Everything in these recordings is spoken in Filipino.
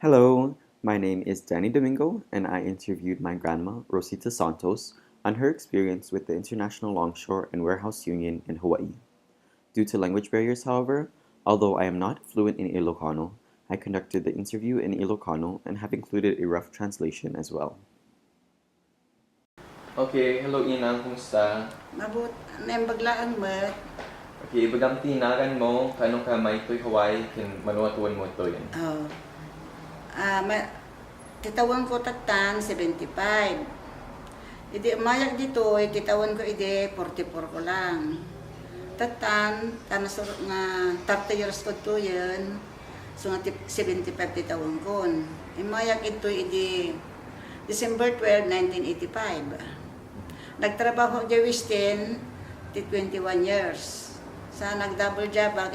Hello, my name is Domingo, and I interviewed my grandma, Rosita Santos, on her experience with the International Longshore and Warehouse Union in Hawaii. Due to language barriers, however, although I am not fluent in Ilocano, I conducted the interview in Ilocano and have included a rough translation as well. Okay, hello Inang, kumusta? May baglaan mo. Okay, bagang tinagan mo, kanong ka may to'y Hawaii, manuatuan mo to yun. Oh. Titawan ko tatan, 75. Idi mayak dito, titawan ko 44 ko lang. Tatan, tanasur nga 30 years ko to yun. So nga 75 titawan ko. Mayak ito December 12, 1985. Nagtrabaho di Wistin, 21 years. Sa nag-double job ang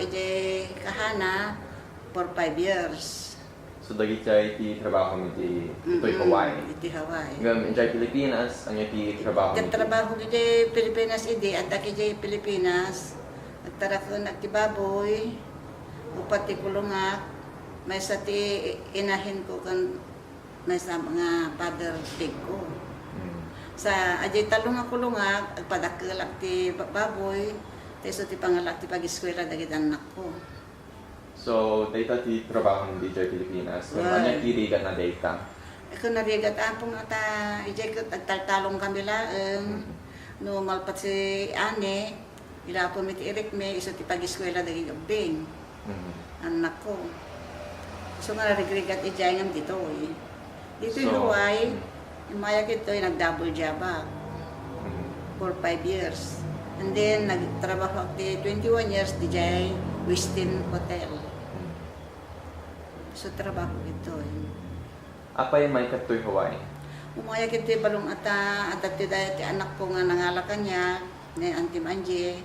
kahana for 5 years. So, dagi chay ti trabaho mo di to'y Hawaii. Iti Hawaii. Ngam, enjoy Pilipinas, ang ti trabaho mo. Nagtrabaho ko di Pilipinas at aki di Pilipinas. Nagtrabaho na ti baboy, upat ti kulungak, may sa ti inahin ko kan may sa mga father pig ko. Sa ajay talong nga kulungak, agpadakalak ti baboy, teso ti pangalak ti pag-eskwela dagit anak ko. So, data ti trabaho mo di chay Pilipinas. Ngam, anya ti rigat na data. Ako narigat apong ata, ijay ko tagtaltalong kami laeng. No malpat si ane, ilapon mi ti irik me, iso ti pag-eskwela dagit ubing. Anak ko. So nga narigat ijay ngam dito eh. Dito in Hawaii, yung mayak ito ay nag-double job for 5 years. And then, nagtrabaho ako 21 years di jay Westin Hotel. So, trabaho ito. Apa yung may kato'y Hawaii? Umayak ito yung balong at ti anak ko nga nangalakan niya, ni Auntie Manje.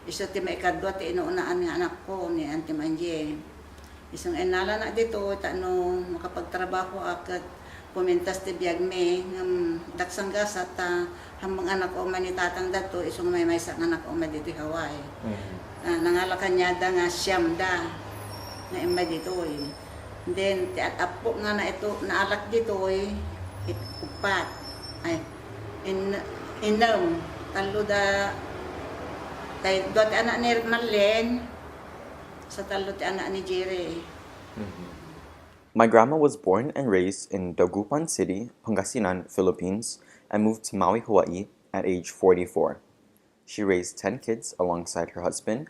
Iso ti may kadwa ti inuunaan nga anak ko ni Auntie Manje. Isang enala na dito, makapagtrabaho akat pumintas ti biyag me, daksang gasa ta hambang anak ko manitatang dato, isong may sa anak ko dito Hawaii. Nangalakan niya da nga siyam da, nga ima dito eh. Then, ti at apo nga na ito, naalak dito eh, upat. Ay, inam, talo da, kay doon anak ni Marlene, sa talo ti anak ni Jerry. My grandma was born and raised in Dagupan City, Pangasinan, Philippines, and moved to Maui, Hawaii at age 44. She raised 10 kids alongside her husband,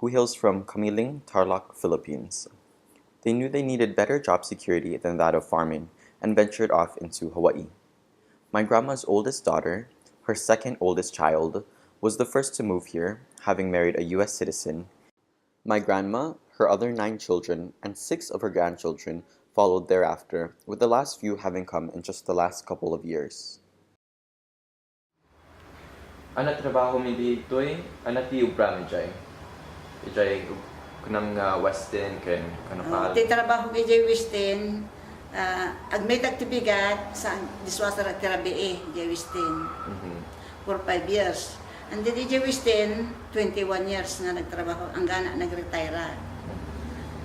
who hails from Kamiling, Tarlac, Philippines. They knew they needed better job security than that of farming and ventured off into Hawaii. My grandma's oldest daughter, her second oldest child, was the first to move here, having married a U.S. citizen. My grandma, her other 9 children, and 6 of her grandchildren followed thereafter, with the last few having come in just the last couple of years. Ano trabaho mo dito'y? Ano ti ubra mo dyan? Ijay, kunang Westin, kanapal? Ti trabaho kay Jay Westin, agmit aktibigat sa diswasar at tirabi Jay Westin, for 5 years. And then Jay Westin, 21 years na nagtrabaho, ang gana nag-retire.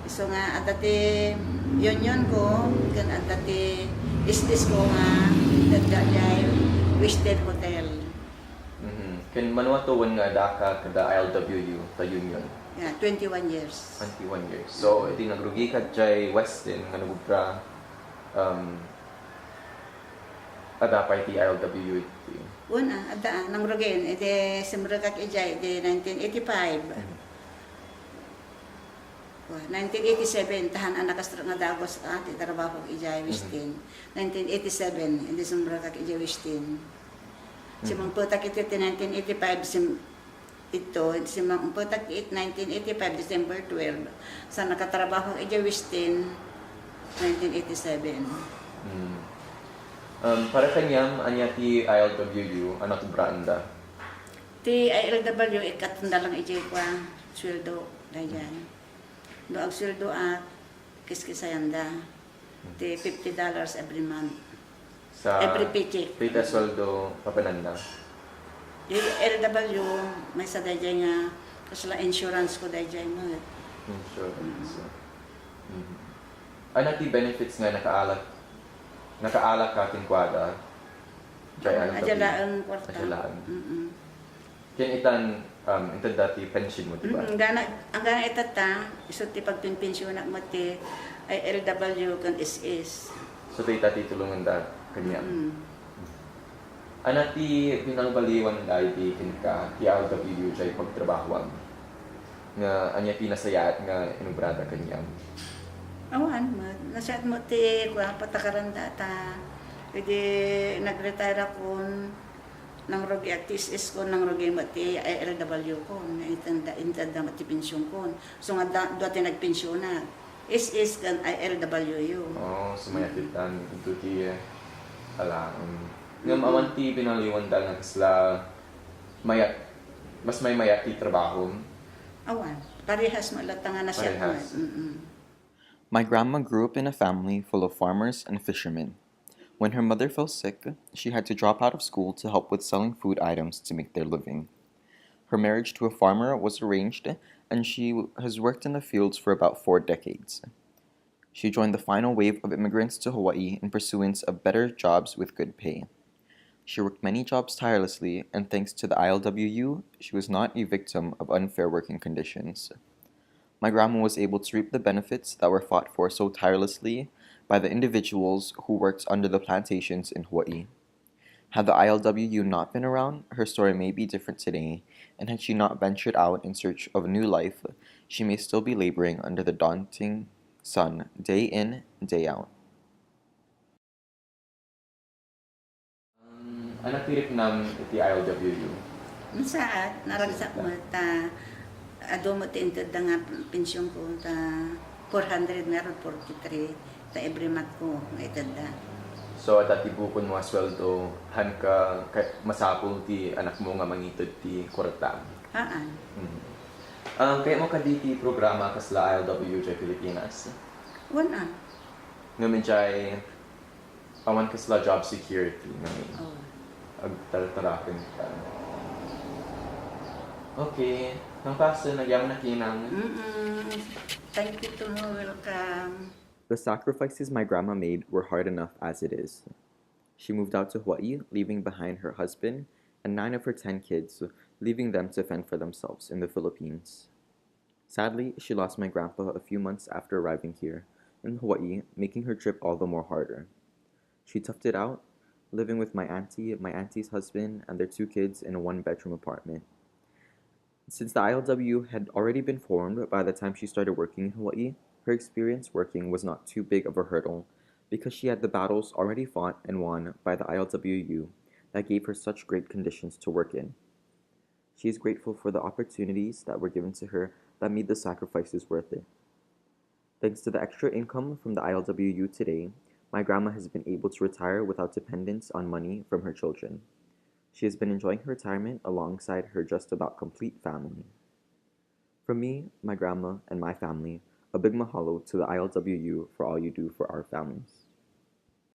So nga, at dati union ko, kan at dati is ko nga, nagdajay Westin Hotel. Kan manuatuan nga daka kada ILWU, ta union? Yeah, 21 years. 21 years. So, iti nagrugi ka jay Westin, nga nagubra, adapay ti ILWU iti. Una, ada nang rogin, ede simragak ijay, ede 1985. 1987, tahan anak astro nga dagos ti trabaho ijay Westin. 1987, ede simragak ijay Westin. Simang putak ito 1985, simang putak it 1985, December 12. Sa nakatrabaho ijay Westin, 1987. Para kanyam, anya ti ILWU, ano ti branda? Ti ILW, ikatunda lang ijay kwa, sweldo, dayan. Do ang sweldo kiskisayanda. Ti $50 every month. Sa Every paycheck. Pita sweldo papananda. Di LW, may sa dayan nga, kasla insurance ko dayan mo. Insurance. Ano ti benefits nga nakaalak ka tinkwada? Ajalaan kwarta. Ajalaan. Ken itan ito dati pension mo, di ba? Ang gana itata, iso ti pagpinpensyon mo ti ay LW kan SS. So tayo tati tulungan da kanya. Ano ti pinangbaliwan da di kinka ti LW jay pagtrabahuan nga anya ti nasayat nga inubrada kanya. Awan mo, nasyat mo ti patakaran data. Pwede nag-retire ako ng rogi actis ko ng rogi mati ILW ko na intanda mati pensyon ko. So nga dati nagpensyon na. SS kan ILWU. Oh, sumayatitan ito ti ngam awan ti pinaliwan dal nga kasla mayat mas may mayat ti trabaho. Awan, parehas malatanga na siya. My grandma grew up in a family full of farmers and fishermen. When her mother fell sick, she had to drop out of school to help with selling food items to make their living. Her marriage to a farmer was arranged, and she has worked in the fields for about 4 decades. She joined the final wave of immigrants to Hawaii in pursuance of better jobs with good pay. She worked many jobs tirelessly, and thanks to the ILWU, she was not a victim of unfair working conditions. My grandma was able to reap the benefits that were fought for so tirelessly by the individuals who worked under the plantations in Hawaii. Had the ILWU not been around, her story may be different today, and had she not ventured out in search of a new life, she may still be laboring under the daunting sun, day in, day out. Anak tirip nam iti ILWU. Saat naragsak mo ta ado mo ti inted nga pensyon ko ta 400 meron 43 ta every month ko itanda. So at atibukon mo sweldo han ka masapol ti anak mo nga mangitod ti kwarta. Haan. Kaya mo kaditi programa kasla ILWU sa Pilipinas. Wala. Ngayon jay awan kasla job security ngayon. Oh. Agtarakin ka. Okay. Nang paso, nagyang nakinang. Thank you to know. Welcome. The sacrifices my grandma made were hard enough as it is. She moved out to Hawaii, leaving behind her husband and 9 of her 10 kids, leaving them to fend for themselves in the Philippines. Sadly, she lost my grandpa a few months after arriving here in Hawaii, making her trip all the more harder. She toughed it out, living with my auntie's husband, and their 2 kids in a 1-bedroom apartment. Since the ILW had already been formed by the time she started working in Hawaii, her experience working was not too big of a hurdle because she had the battles already fought and won by the ILWU that gave her such great conditions to work in. She is grateful for the opportunities that were given to her that made the sacrifices worth it. Thanks to the extra income from the ILWU today, my grandma has been able to retire without dependence on money from her children. She has been enjoying her retirement alongside her just about complete family. From me, my grandma, and my family, a big mahalo to the ILWU for all you do for our families.